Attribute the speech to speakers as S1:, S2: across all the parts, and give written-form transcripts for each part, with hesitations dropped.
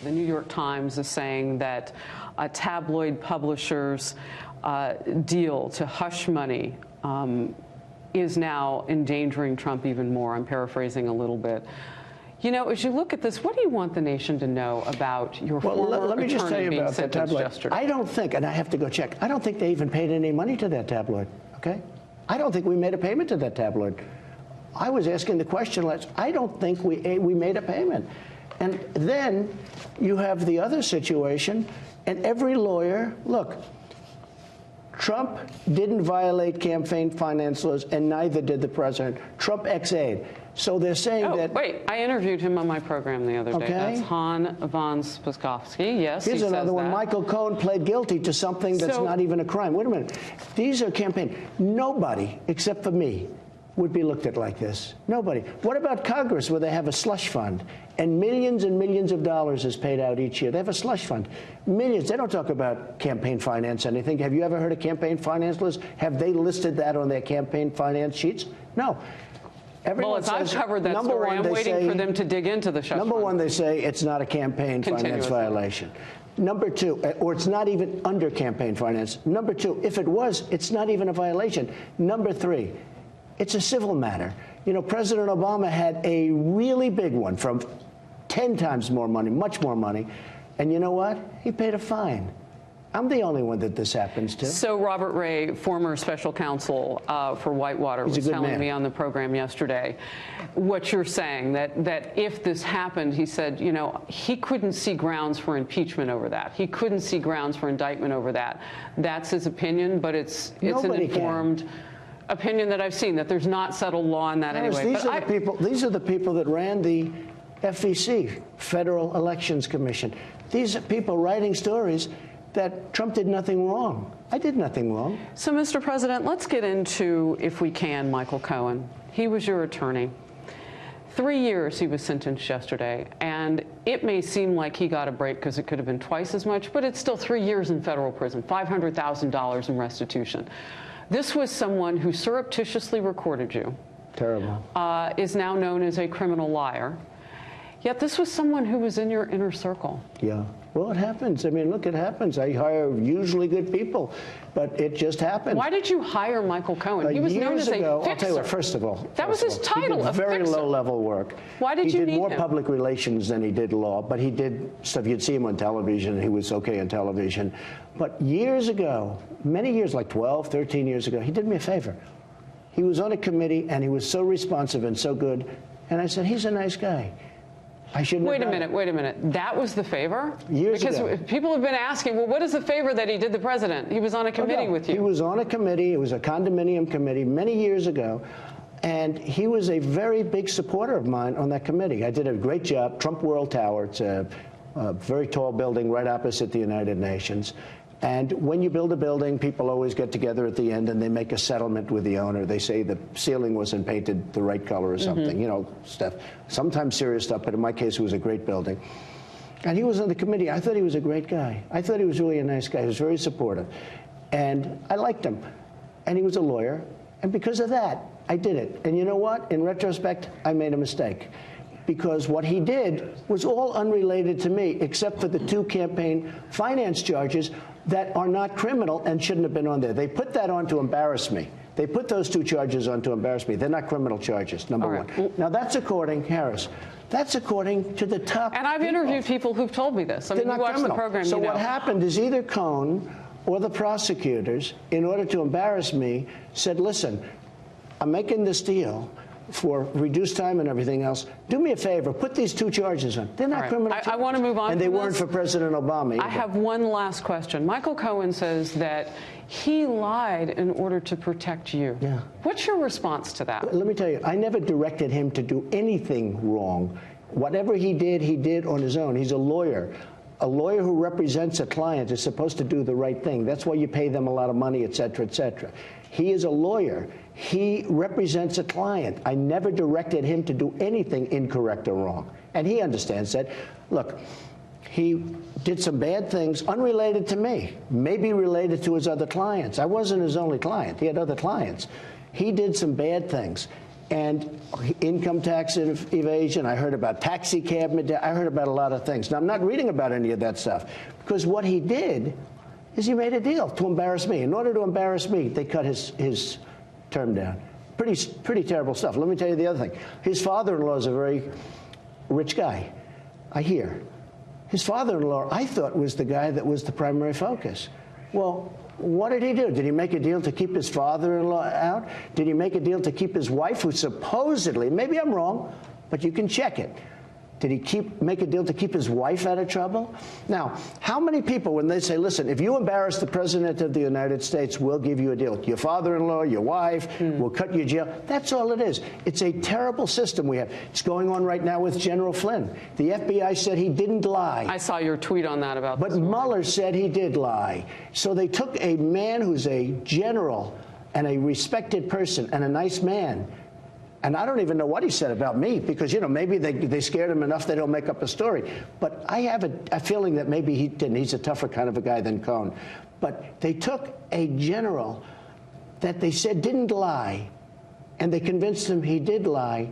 S1: The New York Times is saying that a tabloid publisher's deal to hush money is now endangering Trump even more. I'm paraphrasing a little bit. You know, as you look at this, what do you want the nation to know about your former attorney being sentenced yesterday?
S2: I don't think, and I have to go check, I don't think they even paid any money to that tabloid, okay? I don't think we made a payment to that tabloid. I was asking the question, I don't think we made a payment. And then you have the other situation, and every lawyer, look, Trump didn't violate campaign finance laws, and neither did the president. Trump ex-aid. So they're saying that...
S1: Wait, I interviewed him on my program the other day.
S2: Okay.
S1: That's Han von Spakovsky. Yes,
S2: Here's another one. Michael Cohen pled guilty to something that's not even a crime. Wait a minute. These are campaign. Nobody, except for me, would be looked at like this. Nobody. What about Congress, where they have a slush fund, and millions of dollars is paid out each year? They have a slush fund. Millions. They don't talk about campaign finance anything. Have you ever heard of campaign finance list? Have they listed that on their campaign finance sheets? No.
S1: Everyone I've covered that story. I'm waiting for them to dig into the slush fund.
S2: Number one, they say it's not a campaign finance violation. Number two, or it's not even under campaign finance. Number two, if it was, it's not even a violation. Number three, it's a civil matter. You know, President Obama had a really big one from 10 times more money, much more money. And you know what? He paid a fine. I'm the only one that this happens to.
S1: So Robert Ray, former special counsel for Whitewater, was telling me on the program yesterday what you're saying, that if this happened, he said, you know, he couldn't see grounds for impeachment over that. He couldn't see grounds for indictment over that. That's his opinion, but it's an informed opinion that I've seen, that there's not settled law on that anyway.
S2: These are the people that ran the FEC, Federal Elections Commission. These are people writing stories that Trump did nothing wrong. I did nothing wrong.
S1: So, Mr. President, let's get into, if we can, Michael Cohen. He was your attorney. 3 years he was sentenced yesterday, and it may seem like he got a break because it could have been twice as much, but it's still 3 years in federal prison, $500,000 in restitution. This was someone who surreptitiously recorded you.
S2: Terrible.
S1: Is now known as a criminal liar. Yet this was someone who was in your inner circle.
S2: Yeah. Well, it happens. I mean, look, it happens. I hire usually good people, but it just happens.
S1: Why did you hire Michael Cohen? He was known as a fixer.
S2: I'll tell you what, first of all.
S1: That was his title, a
S2: very low-level work.
S1: Why did you need him?
S2: He did more public relations than he did law, but he did stuff. You'd see him on television. He was okay on television. But years ago, many years, like 12, 13 years ago, he did me a favor. He was on a committee, and he was so responsive and so good. And I said, he's a nice guy. I shouldn't
S1: wait a minute. That was the favor?
S2: Years ago.
S1: Because people have been asking, well, what is the favor that he did the president? He was on a committee with you.
S2: He was on a committee. It was a condominium committee many years ago. And he was a very big supporter of mine on that committee. I did a great job. Trump World Tower. It's a very tall building right opposite the United Nations. And when you build a building, people always get together at the end and they make a settlement with the owner. They say the ceiling wasn't painted the right color or something, you know, stuff. Sometimes serious stuff, but in my case, it was a great building. And he was on the committee. I thought he was a great guy. I thought he was really a nice guy. He was very supportive. And I liked him. And he was a lawyer. And because of that, I did it. And you know what? In retrospect, I made a mistake. Because what he did was all unrelated to me, except for the 2 campaign finance charges that are not criminal and shouldn't have been on there. They put that on to embarrass me. They put those 2 charges on to embarrass me. They're not criminal charges, number one. Now, that's according, Harris, that's according to the top
S1: And I've interviewed people who've told me this. I mean,
S2: you watch the program, so what happened is either Cohen or the prosecutors, in order to embarrass me, said, listen, I'm making this deal for reduced time and everything else. Do me a favor, put these 2 charges on. They're not criminal charges.
S1: I want to move on.
S2: And they weren't for President Obama either.
S1: I have one last question. Michael Cohen says that he lied in order to protect you.
S2: Yeah.
S1: What's your response to that?
S2: Let me tell you, I never directed him to do anything wrong. Whatever he did on his own. He's a lawyer. A lawyer who represents a client is supposed to do the right thing. That's why you pay them a lot of money, et cetera, et cetera. He is a lawyer. He represents a client. I never directed him to do anything incorrect or wrong. And he understands that. Look, he did some bad things unrelated to me, maybe related to his other clients. I wasn't his only client. He had other clients. He did some bad things. and income tax evasion. I heard about taxi cab. I heard about a lot of things. Now, I'm not reading about any of that stuff, because what he did is he made a deal to embarrass me. In order to embarrass me, they cut his term down. Pretty terrible stuff. Let me tell you the other thing. His father-in-law is a very rich guy, I hear. His father-in-law, I thought, was the guy that was the primary focus. Well, what did he do? Did he make a deal to keep his father-in-law out? Did he make a deal to keep his wife, who supposedly, maybe I'm wrong, but you can check it. Did he make a deal to keep his wife out of trouble? Now, how many people, when they say, listen, if you embarrass the President of the United States, we'll give you a deal. Your father-in-law, your wife, we'll cut you jail. That's all it is. It's a terrible system we have. It's going on right now with General Flynn. The FBI said he didn't lie.
S1: I saw your tweet on that about
S2: But Mueller said he did lie. So they took a man who's a general and a respected person and a nice man, and I don't even know what he said about me, because, you know, maybe they scared him enough they don't make up a story. But I have a feeling that maybe he didn't. He's a tougher kind of a guy than Cohn. But they took a general that they said didn't lie, and they convinced him he did lie,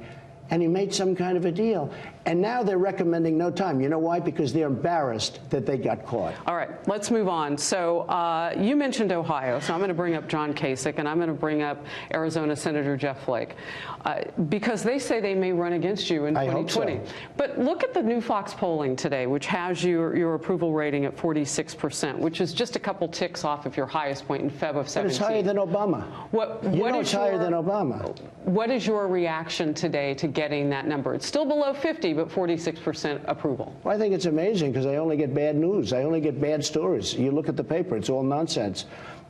S2: and he made some kind of a deal. And now they're recommending no time. You know why? Because they're embarrassed that they got caught.
S1: All right, let's move on. So you mentioned Ohio, so I'm going to bring up John Kasich, and I'm going to bring up Arizona Senator Jeff Flake, because they say they may run against you in 2020.
S2: I hope so.
S1: But look at the new Fox polling today, which has your approval rating at 46%, which is just a couple ticks off of your highest point in Feb of 17.
S2: But it's higher than Obama. It's higher than Obama.
S1: What is your reaction today to getting that number? It's still below 50, but 46% approval.
S2: Well, I think it's amazing, because I only get bad news. I only get bad stories. You look at the paper, it's all nonsense.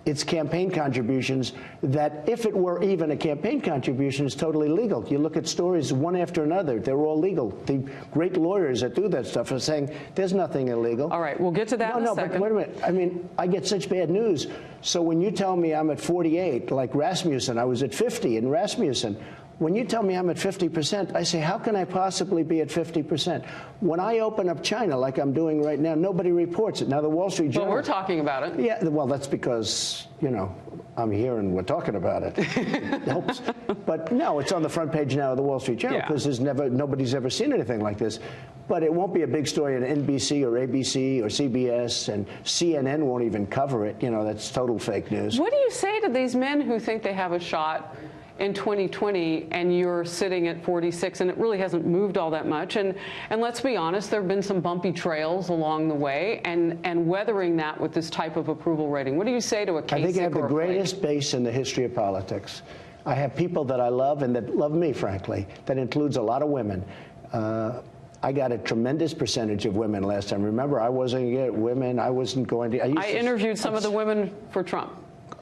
S2: It's campaign contributions that, if it were even a campaign contribution, is totally legal. You look at stories one after another. They're all legal. The great lawyers that do that stuff are saying there's nothing illegal.
S1: All right, we'll get to that in a second.
S2: But wait a minute. I mean, I get such bad news. So when you tell me I'm at 48, like Rasmussen, I was at 50 in Rasmussen. When you tell me I'm at 50%, I say, how can I possibly be at 50%? When I open up China, like I'm doing right now, nobody reports it. Now, the Wall Street Journal...
S1: Well, we're talking about it.
S2: Yeah, well, that's because, you know, I'm here and we're talking about it. It helps. But no, it's on the front page now of the Wall Street Journal, because nobody's ever seen anything like this. But it won't be a big story in NBC or ABC or CBS, and CNN won't even cover it. You know, that's total fake news.
S1: What do you say to these men who think they have a shot in 2020, and you're sitting at 46, and it really hasn't moved all that much? And let's be honest, there have been some bumpy trails along the way, and weathering that with this type of approval rating. What do you say to a Kasich?
S2: I think I have the greatest base in the history of politics. I have people that I love and that love me, frankly. That includes a lot of women. I got a tremendous percentage of women last time. Remember, I wasn't going to get women. I wasn't going to. I
S1: interviewed some of the women for Trump.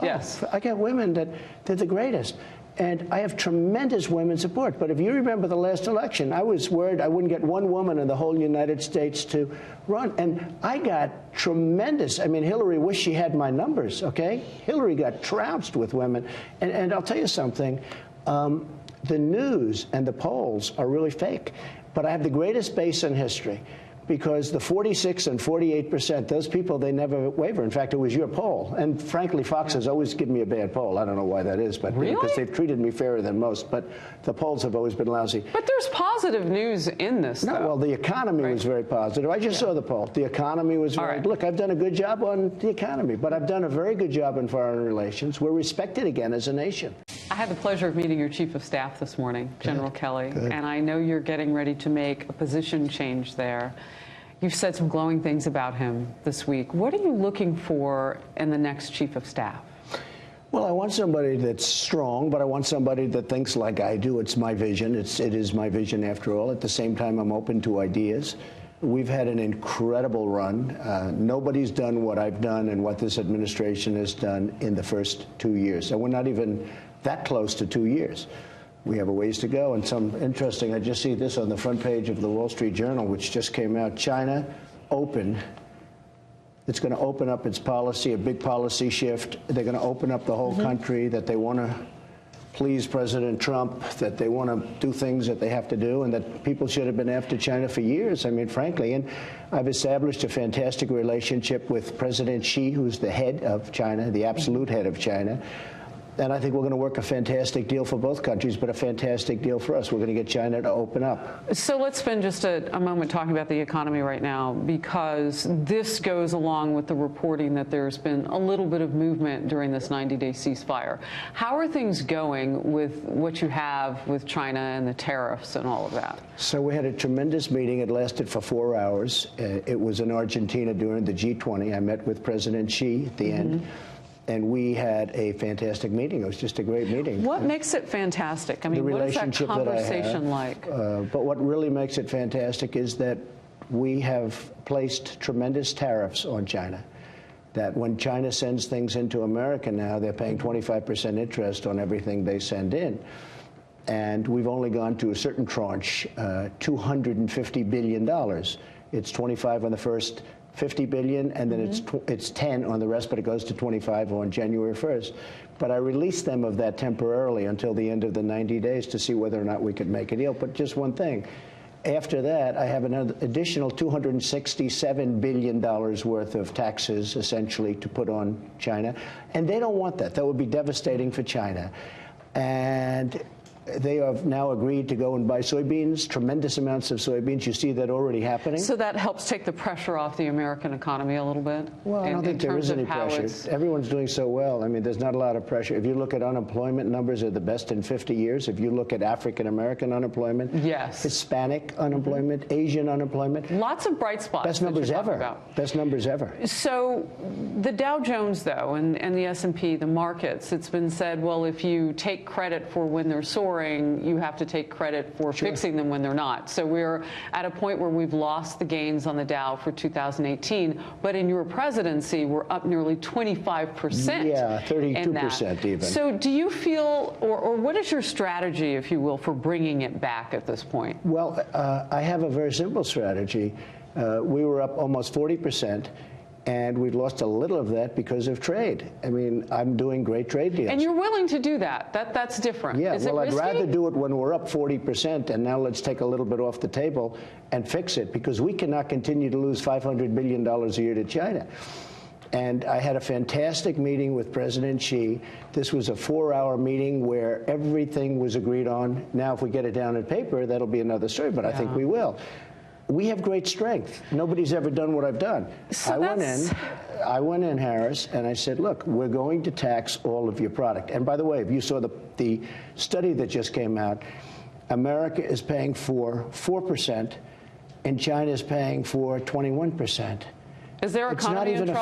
S1: Yes.
S2: I got women that they're the greatest. And I have tremendous women support. But if you remember the last election, I was worried I wouldn't get one woman in the whole United States to run. And I got tremendous. I mean, Hillary wished she had my numbers, okay? Hillary got trounced with women. And I'll tell you something. The news and the polls are really fake. But I have the greatest base in history, because the 46 and 48%, those people, they never waver. In fact, it was your poll. And frankly, Fox has always given me a bad poll. I don't know why that is, but because they've treated me fairer than most. But the polls have always been lousy.
S1: But there's positive news in this, though.
S2: No, well, the economy was very positive. I just saw the poll. The economy was very... Look, I've done a good job on the economy, but I've done a very good job in foreign relations. We're respected again as a nation.
S1: I had the pleasure of meeting your Chief of Staff this morning, General Kelly, and I know you're getting ready to make a position change there. You've said some glowing things about him this week. What are you looking for in the next Chief of Staff?
S2: Well, I want somebody that's strong, but I want somebody that thinks like I do. It's my vision. It is my vision, after all. At the same time, I'm open to ideas. We've had an incredible run. Nobody's done what I've done and what this administration has done in the first 2 years. And we're not even that close to 2 years. We have a ways to go. And some interesting, I just see this on the front page of the Wall Street Journal, which just came out. China open. It's going to open up its policy, a big policy shift. They're going to open up the whole country, that they want to please President Trump, that they want to do things that they have to do, and that people should have been after China for years. I mean, frankly, and I've established a fantastic relationship with President Xi, who's the head of China, the absolute head of China. And I think we're going to work a fantastic deal for both countries, but a fantastic deal for us. We're going to get China to open up.
S1: So let's spend just a moment talking about the economy right now, because this goes along with the reporting that there's been a little bit of movement during this 90-day ceasefire. How are things going with what you have with China and the tariffs and all of that?
S2: So we had a tremendous meeting. It lasted for 4 hours. It was in Argentina during the G20. I met with President Xi at the end. And we had a fantastic meeting. It was just a great meeting.
S1: What makes it fantastic? I mean, what is that conversation like?
S2: But what really makes it fantastic is that we have placed tremendous tariffs on China. That when China sends things into America now, they're paying 25% interest on everything they send in. And we've only gone to a certain tranche, $250 billion. It's 25 on the first 50 billion, and then it's 10 on the rest, but it goes to 25 on January 1st. But I released them of that temporarily until the end of the 90 days to see whether or not we could make a deal. But just one thing. After that, I have another additional $267 billion worth of taxes, essentially, to put on China. And they don't want that. That would be devastating for China. And they have now agreed to go and buy soybeans, tremendous amounts of soybeans. You see that already happening.
S1: So that helps take the pressure off the American economy a little bit?
S2: Well, I don't think there is any pressure. Everyone's doing so well. I mean, there's not a lot of pressure. If you look at unemployment numbers, they're the best in 50 years. If you look at African-American unemployment,
S1: yes,
S2: Hispanic unemployment, Asian unemployment.
S1: Lots of bright spots.
S2: Best numbers ever. Best numbers ever.
S1: So the Dow Jones, though, and the S&P, the markets, it's been said, well, if you take credit for when they're soaring, you have to take credit for fixing them when they're not. So we're at a point where we've lost the gains on the Dow for 2018, but in your presidency, we're up nearly 25%.
S2: Yeah, 32% even.
S1: So do you feel, or what is your strategy, if you will, for bringing it back at this point?
S2: Well, I have a very simple strategy. We were up almost 40%. And we've lost a little of that because of trade. I mean, I'm doing great trade deals.
S1: And you're willing to do that. That's different.
S2: Yeah,
S1: well,
S2: I'd rather do it when we're up 40%, and now let's take a little bit off the table and fix it, because we cannot continue to lose $500 billion a year to China. And I had a fantastic meeting with President Xi. This was a 4-hour meeting where everything was agreed on. Now, if we get it down on paper, that'll be another story, but I think we will. We have great strength. Nobody's ever done what I've done.
S1: So
S2: I went in, Harris, and I said, look, we're going to tax all of your product. And by the way, if you saw the study that just came out, America is paying for 4%, and China is paying for 21%.
S1: Is their economy in trouble?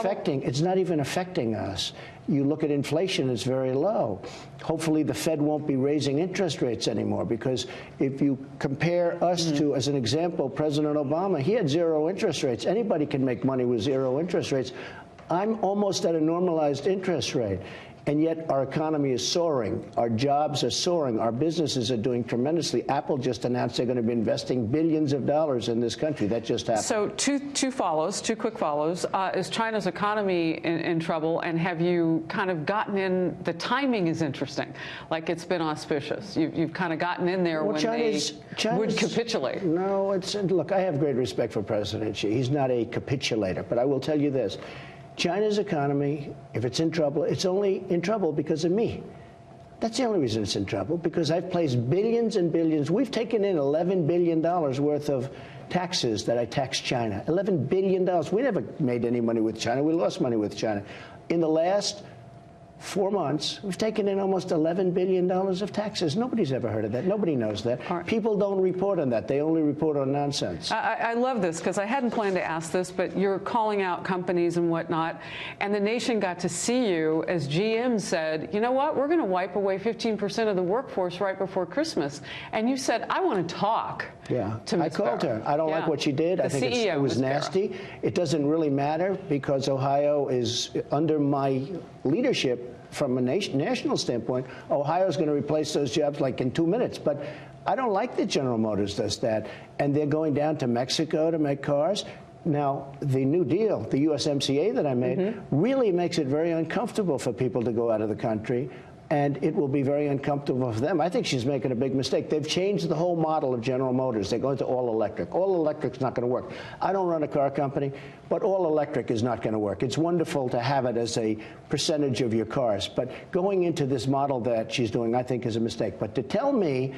S2: It's not even affecting us. You look at inflation, it's very low. Hopefully the Fed won't be raising interest rates anymore, because if you compare us to, as an example, President Obama, he had 0 interest rates. Anybody can make money with 0 interest rates. I'm almost at a normalized interest rate. And yet our economy is soaring. Our jobs are soaring. Our businesses are doing tremendously. Apple just announced they're going to be investing billions of dollars in this country. That just happened.
S1: So two quick follows. Is China's economy in trouble? And have you kind of gotten in, the timing is interesting, like it's been auspicious. You've kind of gotten in there when China's would capitulate.
S2: No, look, I have great respect for President Xi. He's not a capitulator. But I will tell you this. China's economy, if it's in trouble, it's only in trouble because of me. That's the only reason it's in trouble, because I've placed billions and billions. We've taken in $11 billion worth of taxes that I taxed China. $11 billion. We never made any money with China. We lost money with China. In the last 4 months, we've taken in almost $11 billion of taxes. Nobody's ever heard of that. Nobody knows that. Right. People don't report on that. They only report on nonsense.
S1: I love this, because I hadn't planned to ask this, but you're calling out companies and whatnot, and the nation got to see you as GM said, you know what, we're going to wipe away 15% of the workforce right before Christmas. And you said, I want to talk.
S2: Yeah, I called her. I don't like what she did. I think it was nasty. It doesn't really matter, because Ohio is under my leadership. From a national standpoint, Ohio's going to replace those jobs like in 2 minutes. But I don't like that General Motors does that. And they're going down to Mexico to make cars. Now, the New Deal, the USMCA that I made, really makes it very uncomfortable for people to go out of the country. and it will be very uncomfortable for them. I think she's making a big mistake. They've changed the whole model of General Motors. They're going to all electric. All electric's not going to work. I don't run a car company, but all electric is not going to work. It's wonderful to have it as a percentage of your cars, but going into this model that she's doing, I think, is a mistake. But to tell me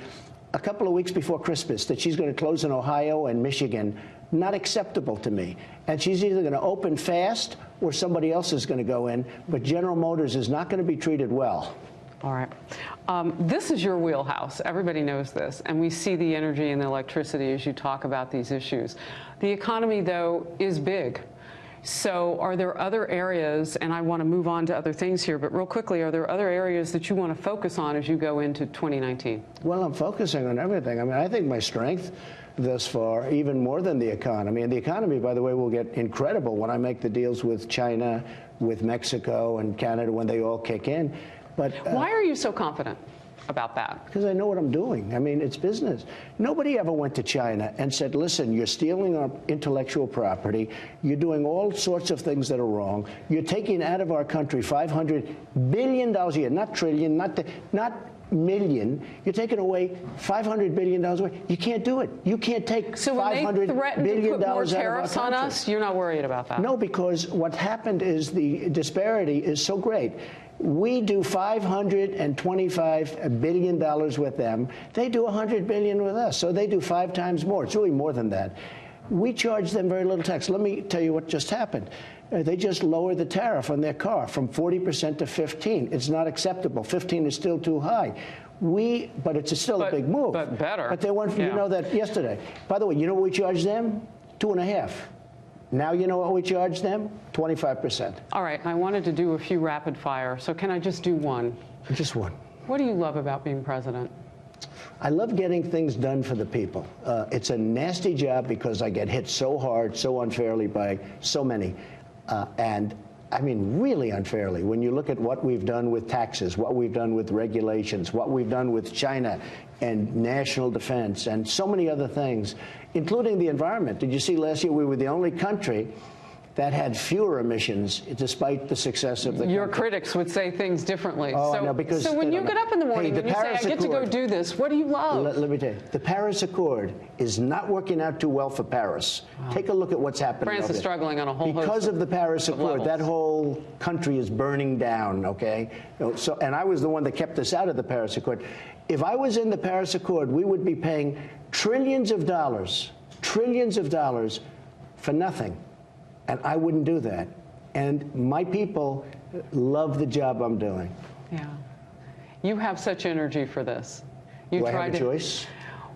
S2: a couple of weeks before Christmas that she's going to close in Ohio and Michigan, not acceptable to me. And she's either going to open fast or somebody else is going to go in, but General Motors is not going to be treated well.
S1: All right. This is your wheelhouse. Everybody knows this. And we see the energy and the electricity as you talk about these issues. The economy, though, is big. So are there other areas, and I want to move on to other things here, but real quickly, are there other areas that you want to focus on as you go into 2019?
S2: Well, I'm focusing on everything. I mean, I think my strength thus far, even more than the economy, and the economy, by the way, will get incredible when I make the deals with China, with Mexico and Canada when they all kick in. But
S1: why are you so confident about that?
S2: Because I know what I'm doing. I mean, it's business. Nobody ever went to China and said, listen, you're stealing our intellectual property. You're doing all sorts of things that are wrong. You're taking out of our country $500 billion a year, not trillion, not million. You're taking away $500 billion away. You can't do it. You can't take
S1: $500 billion out of our country. So when they threaten to put more tariffs on us, you're not worried about that?
S2: No, because what happened is the disparity is so great. We do $525 billion with them. They do $100 billion with us. So they do 5 times more. It's really more than that. We charge them very little tax. Let me tell you what just happened. They just lowered the tariff on their car from 40% to 15%. It's not acceptable. 15 is still too high. But it's still a big move.
S1: But better.
S2: But they went, you know that yesterday. By the way, you know what we charge them? 2.5%. Now you know what we charge them? 25%.
S1: All right. I wanted to do a few rapid fire. So can I just do one?
S2: Just one.
S1: What do you love about being president?
S2: I love getting things done for the people. It's a nasty job because I get hit so hard, so unfairly by so many. And I mean, really unfairly, when you look at what we've done with taxes, what we've done with regulations, what we've done with China and national defense and so many other things, including the environment. Did you see last year we were the only country that had fewer emissions despite the success of the country?
S1: Your critics would say things differently.
S2: Oh, I know, because
S1: so when you get up in the morning and you say, I get to go do this, what do you love?
S2: Let me tell you, the Paris Accord is not working out too well for Paris. Wow. Take a look at what's happening.
S1: France is struggling on a whole host
S2: because of the Paris Accord. That whole country is burning down, okay? So, and I was the one that kept us out of the Paris Accord. If I was in the Paris Accord, we would be paying trillions of dollars for nothing. And I wouldn't do that. And my people love the job I'm doing.
S1: Yeah. You have such energy for this.
S2: Do I have a choice?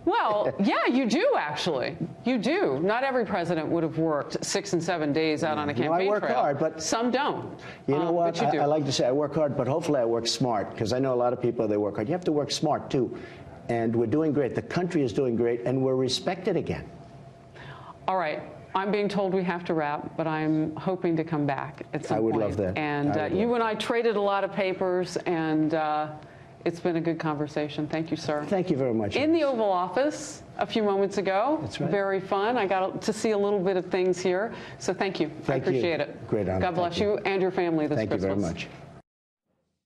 S1: Well, yeah, you do, actually. You do. Not every president would have worked 6 and 7 days out on a campaign trail.
S2: I work hard, but
S1: some don't.
S2: You know what?
S1: But you do.
S2: I like to say I work hard, but hopefully I work smart, because I know a lot of people, they work hard. You have to work smart, too. And we're doing great. The country is doing great, and we're respected again.
S1: All right. I'm being told we have to wrap, but I'm hoping to come back at some point.
S2: I would love that.
S1: And you and I traded a lot of papers, and it's been a good conversation. Thank you, sir.
S2: Thank you very much.
S1: In the Oval Office a few moments ago.
S2: That's right.
S1: Very fun. I got to see a little bit of things here. So thank you. I appreciate it.
S2: Great honor.
S1: God bless you and your family this
S2: Christmas.
S1: Christmas.
S2: Thank you very much.